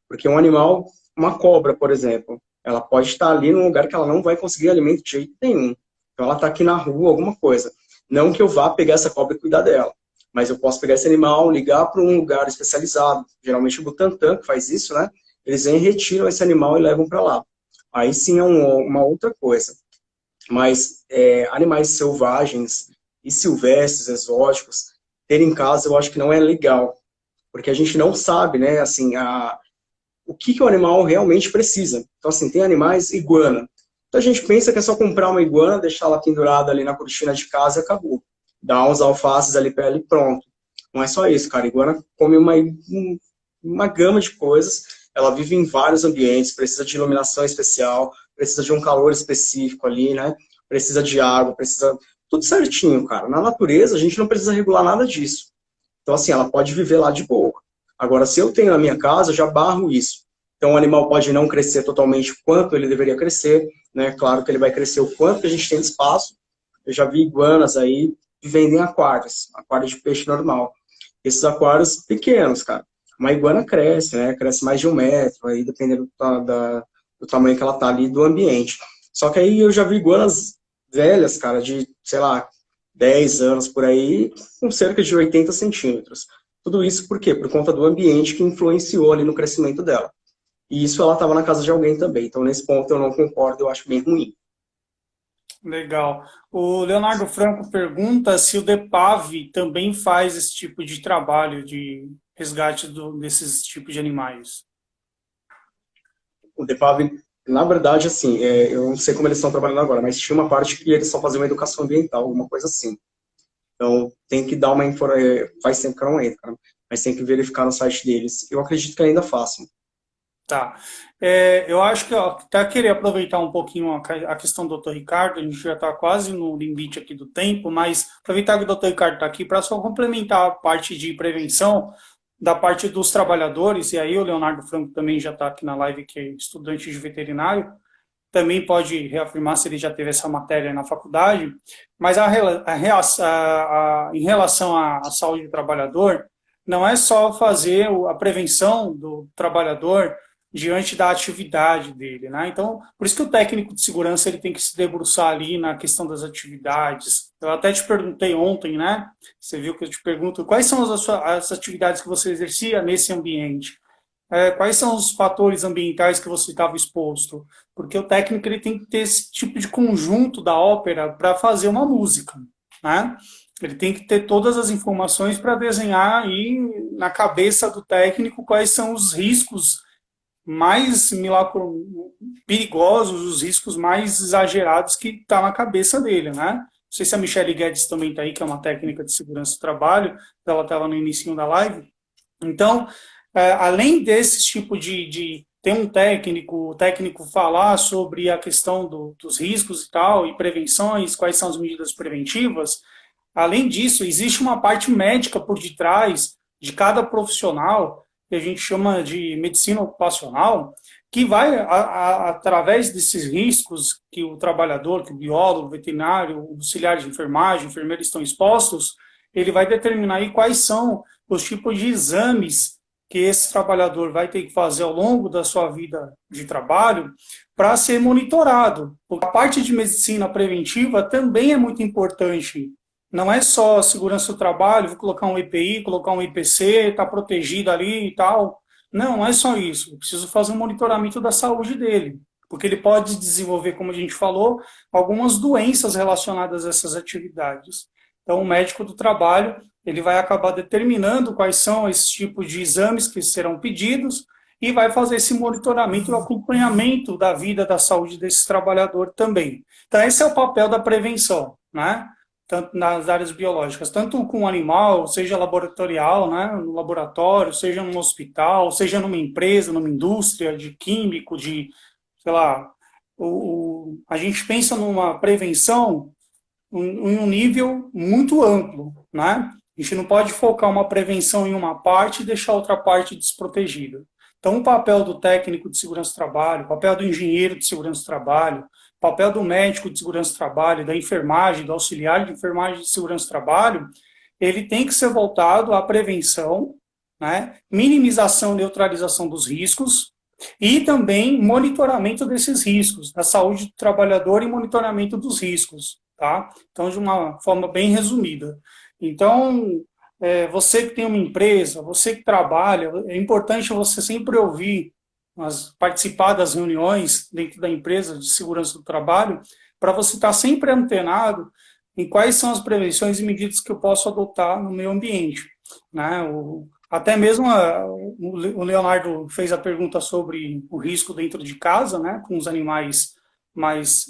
Porque um animal, uma cobra, por exemplo, ela pode estar ali num lugar que ela não vai conseguir alimento de jeito nenhum. Então ela está aqui na rua, alguma coisa. Não que eu vá pegar essa cobra e cuidar dela, mas eu posso pegar esse animal, ligar para um lugar especializado, geralmente o Butantan que faz isso, né? Eles vêm, retiram esse animal e levam para lá. Aí sim é uma outra coisa. Mas animais selvagens e silvestres, exóticos, ter em casa eu acho que não é legal, porque a gente não sabe, né, assim, o que o animal realmente precisa. Então, assim, tem animais, iguana. Então a gente pensa que é só comprar uma iguana, deixar ela pendurada ali na cortina de casa e acabou. Dá uns alfaces ali para ela e pronto. Não é só isso, cara. A iguana come uma gama de coisas. Ela vive em vários ambientes, precisa de iluminação especial, precisa de um calor específico ali, né? Precisa de água, precisa... Tudo certinho, cara. Na natureza, a gente não precisa regular nada disso. Então, assim, ela pode viver lá de boa. Agora, se eu tenho na minha casa, eu já barro isso. Então, o animal pode não crescer totalmente o quanto ele deveria crescer, né? Claro que ele vai crescer o quanto que a gente tem de espaço. Eu já vi iguanas aí vivendo em aquários de peixe normal. Esses aquários pequenos, cara. Uma iguana cresce, né? Cresce mais de 1 metro, aí dependendo do tamanho que ela tá ali, do ambiente. Só que aí eu já vi iguanas velhas, cara, de, sei lá, 10 anos por aí, com cerca de 80 centímetros. Tudo isso por quê? Por conta do ambiente que influenciou ali no crescimento dela. E isso ela estava na casa de alguém também. Então, nesse ponto, eu não concordo, eu acho bem ruim. Legal. O Leonardo Franco pergunta se o DEPAV também faz esse tipo de trabalho de resgate desses tipos de animais. O DEPAV, na verdade, assim, eu não sei como eles estão trabalhando agora, mas tinha uma parte que eles só faziam uma educação ambiental, alguma coisa assim. Então, tem que dar uma informação. Faz tempo que eu não entro, cara, mas tem que verificar no site deles. Eu acredito que ainda façam. Tá. Eu acho que até queria aproveitar um pouquinho a questão do Dr. Ricardo, a gente já está quase no limite aqui do tempo, mas aproveitar que o Dr. Ricardo está aqui para só complementar a parte de prevenção da parte dos trabalhadores, e aí o Leonardo Franco também já está aqui na live, que é estudante de veterinário, também pode reafirmar se ele já teve essa matéria na faculdade, mas em relação à saúde do trabalhador, não é só fazer a prevenção do trabalhador diante da atividade dele, né? Então, por isso que o técnico de segurança ele tem que se debruçar ali na questão das atividades. Eu até te perguntei ontem, né? Você viu que eu te pergunto quais são as atividades que você exercia nesse ambiente? Quais são os fatores ambientais que você estava exposto? Porque o técnico ele tem que ter esse tipo de conjunto da ópera para fazer uma música, né? Ele tem que ter todas as informações para desenhar aí na cabeça do técnico quais são os riscos mais perigosos, os riscos mais exagerados que está na cabeça dele, né? Não sei se a Michelle Guedes também está aí, que é uma técnica de segurança do trabalho, ela estava no início da live. Então, além desse tipo de ter um técnico, o técnico falar sobre a questão dos riscos e tal, e prevenções, quais são as medidas preventivas, além disso, existe uma parte médica por detrás de cada profissional, que a gente chama de medicina ocupacional, que vai, através desses riscos que o trabalhador, que o biólogo, o veterinário, o auxiliar de enfermagem, o enfermeiro estão expostos, ele vai determinar aí quais são os tipos de exames que esse trabalhador vai ter que fazer ao longo da sua vida de trabalho para ser monitorado. A parte de medicina preventiva também é muito importante. Não é só segurança do trabalho, vou colocar um EPI, colocar um IPC, está protegido ali e tal. Não é só isso. Eu preciso fazer um monitoramento da saúde dele. porque ele pode desenvolver, como a gente falou, algumas doenças relacionadas a essas atividades. Então, o médico do trabalho, ele vai acabar determinando quais são esses tipos de exames que serão pedidos e vai fazer esse monitoramento e acompanhamento da vida, da saúde desse trabalhador também. Então, esse é o papel da prevenção, né? Tanto nas áreas biológicas, tanto com o animal, seja laboratorial, né, no laboratório, seja num hospital, seja numa empresa, numa indústria de químico, de, sei lá, a gente pensa numa prevenção em um nível muito amplo, né? A gente não pode focar uma prevenção em uma parte e deixar outra parte desprotegida. Então, o papel do técnico de segurança do trabalho, o papel do engenheiro de segurança do trabalho, o papel do médico de segurança do trabalho, da enfermagem, do auxiliar de enfermagem de segurança do trabalho, ele tem que ser voltado à prevenção, né, minimização e neutralização dos riscos e também monitoramento desses riscos, da saúde do trabalhador e monitoramento dos riscos, tá? Então, de uma forma bem resumida. Então, você que tem uma empresa, você que trabalha, é importante você sempre ouvir, participar das reuniões dentro da empresa de segurança do trabalho, para você estar sempre antenado em quais são as prevenções e medidas que eu posso adotar no meu ambiente, né? Até mesmo o Leonardo fez a pergunta sobre o risco dentro de casa, né, com os animais mais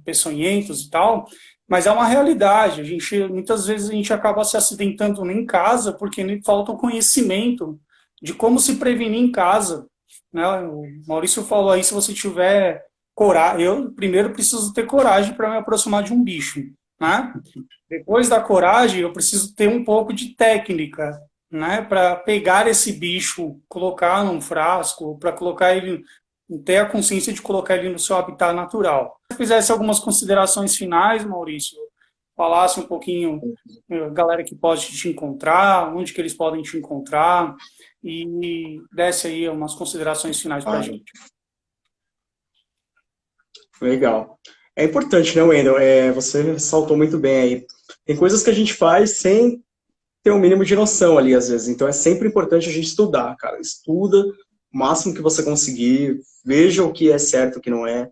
peçonhentos e tal, mas é uma realidade. Muitas vezes a gente acaba se acidentando em casa porque falta o conhecimento de como se prevenir em casa, né? O Maurício falou aí, se você tiver coragem, eu primeiro preciso ter coragem para me aproximar de um bicho, né? Depois da coragem, eu preciso ter um pouco de técnica, né, para pegar esse bicho, colocar num frasco, para colocar ele, ter a consciência de colocar ele no seu habitat natural. Se fizesse algumas considerações finais, Maurício, falasse um pouquinho, a galera que pode te encontrar, onde que eles podem te encontrar, e desse aí umas considerações finais para a gente. Legal. É importante, né, Wendel? Você ressaltou muito bem aí. Tem coisas que a gente faz sem ter um mínimo de noção ali, às vezes. Então, é sempre importante a gente estudar, cara. Estuda o máximo que você conseguir, veja o que é certo e o que não é.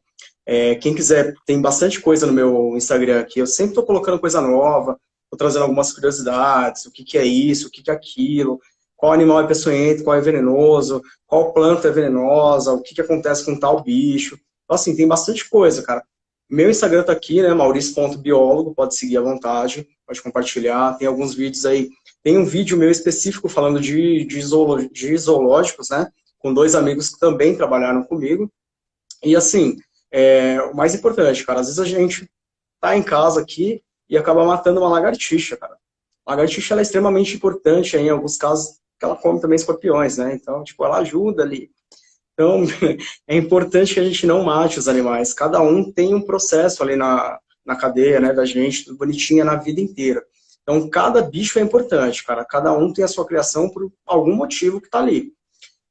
Quem quiser, tem bastante coisa no meu Instagram aqui. Eu sempre estou colocando coisa nova, estou trazendo algumas curiosidades, o que é isso, o que é aquilo, qual animal é peçonhento, qual é venenoso, qual planta é venenosa, o que acontece com tal bicho. Então, assim, tem bastante coisa, cara. Meu Instagram está aqui, né, mauricio.biólogo, pode seguir à vontade, pode compartilhar. Tem alguns vídeos aí. Tem um vídeo meu específico falando de zoológicos, né, com 2 amigos que também trabalharam comigo. E, assim, o mais importante, cara, às vezes a gente tá em casa aqui e acaba matando uma lagartixa, cara. A lagartixa, ela é extremamente importante, aí, em alguns casos, que ela come também escorpiões, né, então, tipo, ela ajuda ali. Então, é importante que a gente não mate os animais. Cada um tem um processo ali na cadeia, né, da gente, tudo bonitinha na vida inteira. Então, cada bicho é importante, cara. Cada um tem a sua criação por algum motivo que tá ali.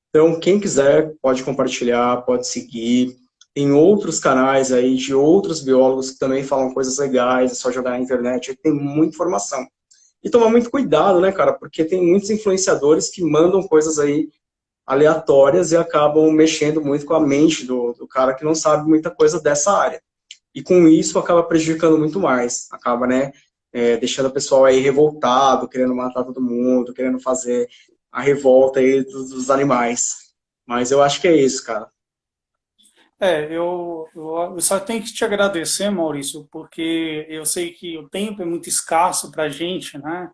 Então, quem quiser pode compartilhar, pode seguir. Tem outros canais aí de outros biólogos que também falam coisas legais, é só jogar na internet, tem muita informação. E tomar muito cuidado, né, cara, porque tem muitos influenciadores que mandam coisas aí aleatórias e acabam mexendo muito com a mente do cara que não sabe muita coisa dessa área. E com isso acaba prejudicando muito mais. Acaba, né, deixando o pessoal aí revoltado, querendo matar todo mundo, querendo fazer a revolta aí dos animais. Mas eu acho que é isso, cara. Eu só tenho que te agradecer, Maurício, porque eu sei que o tempo é muito escasso para a gente, né?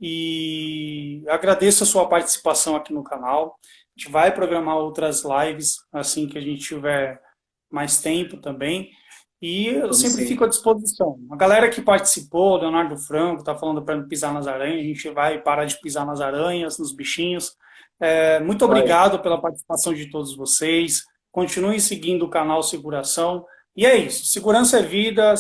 E agradeço a sua participação aqui no canal. A gente vai programar outras lives assim que a gente tiver mais tempo também. E eu sempre fico à disposição. A galera que participou, Leonardo Franco, está falando para não pisar nas aranhas, a gente vai parar de pisar nas aranhas, nos bichinhos. Muito obrigado pela participação de todos vocês. Continuem seguindo o canal Seguração. E é isso. Segurança é vida.